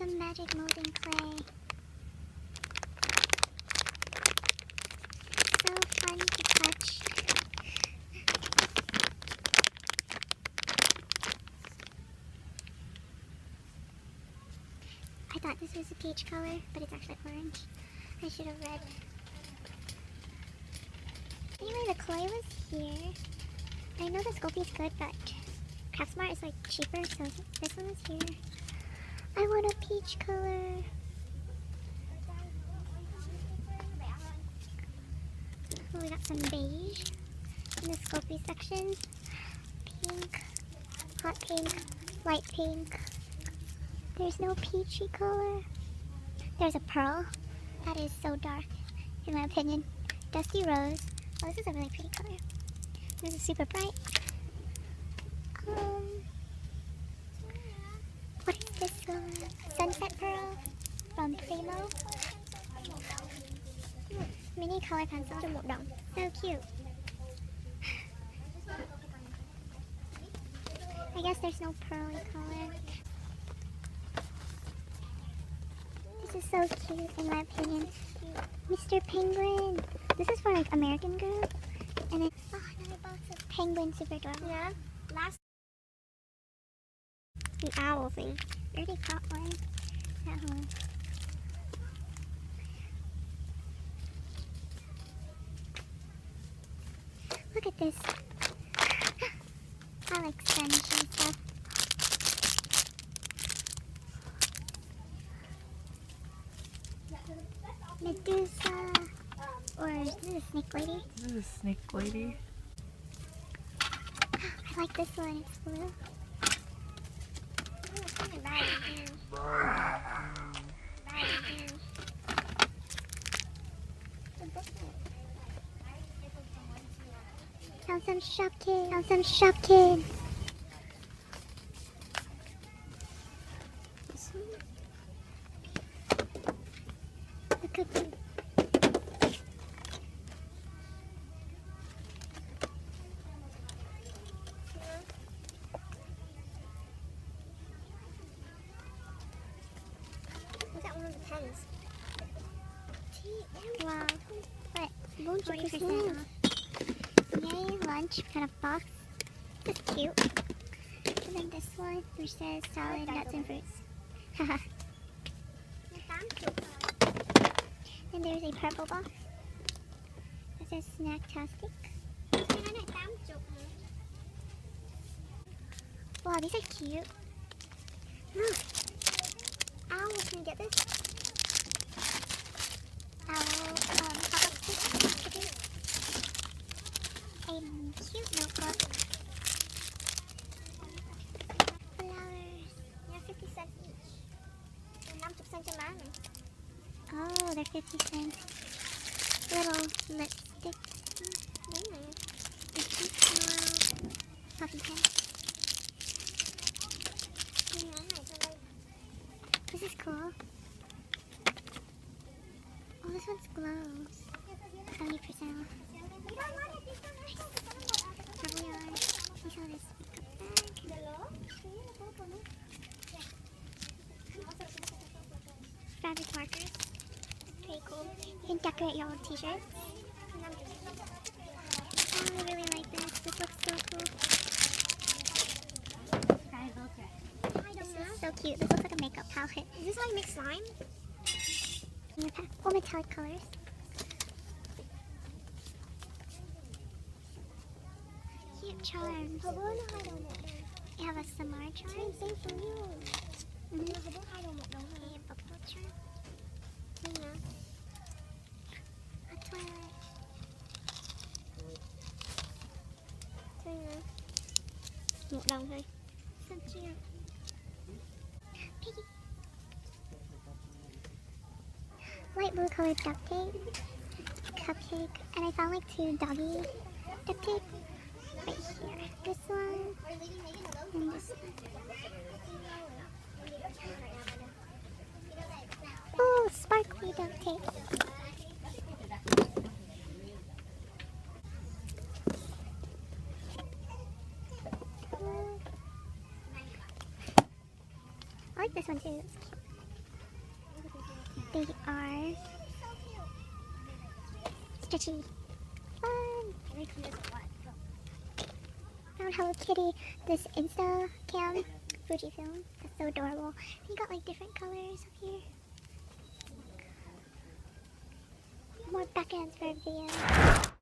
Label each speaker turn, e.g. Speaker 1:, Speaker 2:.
Speaker 1: some magic molding clay. So fun to touch. I thought this was a peach color, but it's actually orange. I should have read. Anyway, the clay was here. I know the Sculpey is good, but Craftsmart is like cheaper, so this one was here. I want a peach color. Oh, we got some beige in the Sculpey section. Pink, hot pink, light pink. There's no peachy color. There's a pearl. That is so dark, in my opinion. Dusty rose. Oh, this is a really pretty color. This is super bright. What is this one? Sunset pearl from Primo. Mini color pencil. So cute. I guess there's no pearly color. This is so cute in my opinion. Mr. Penguin. This is for like American Girl. And then another box of Penguin, super adorable. Yeah. Last the owl thing. I already caught one at home. Look at this. I like sponge and stuff. Medusa. Or is this a snake lady?
Speaker 2: This is a snake lady.
Speaker 1: I like this one, it's blue. Found some Shopkins. Found some Shopkins. The cookie. Pens. Wow. What? 40% off. Yay, lunch kind of box. This is cute. And then this one, which says salad, nuts, and fruits. Haha. And there's a purple box. It says Snacktastic. Wow, these are cute. Look. Owl, can you get this? Owl, pop-up stick. A cute notebook. Flowers. They're 50 cents each. And 50 cents a man. Oh, they're 50 cents. Little lipsticks. A cute small puffy pen. This is cool. Oh, this one's gloves. 70% off. Probably are. We saw this makeup bag. Fabric markers. Pretty cool. You can decorate your own t-shirts. Oh, I really like this. This looks so cool. This is so cute. This looks like a makeup palette. Is this how you make slime? All metallic colors. Cute charms. You have a Samar charm. Same for you. A bubble charm. A Twilight. Một đồng thôi. So cute. Piggy. Light blue colored duct tape. Cupcake. And I found like 2 doggy duct tape. Right here. This one. And this one. Oh, sparkly duct tape. I like this one too. It's cute. They are stretchy. Fun! Found Hello Kitty, this Insta cam Fujifilm. That's so adorable. They got like different colors up here. More backends for videos.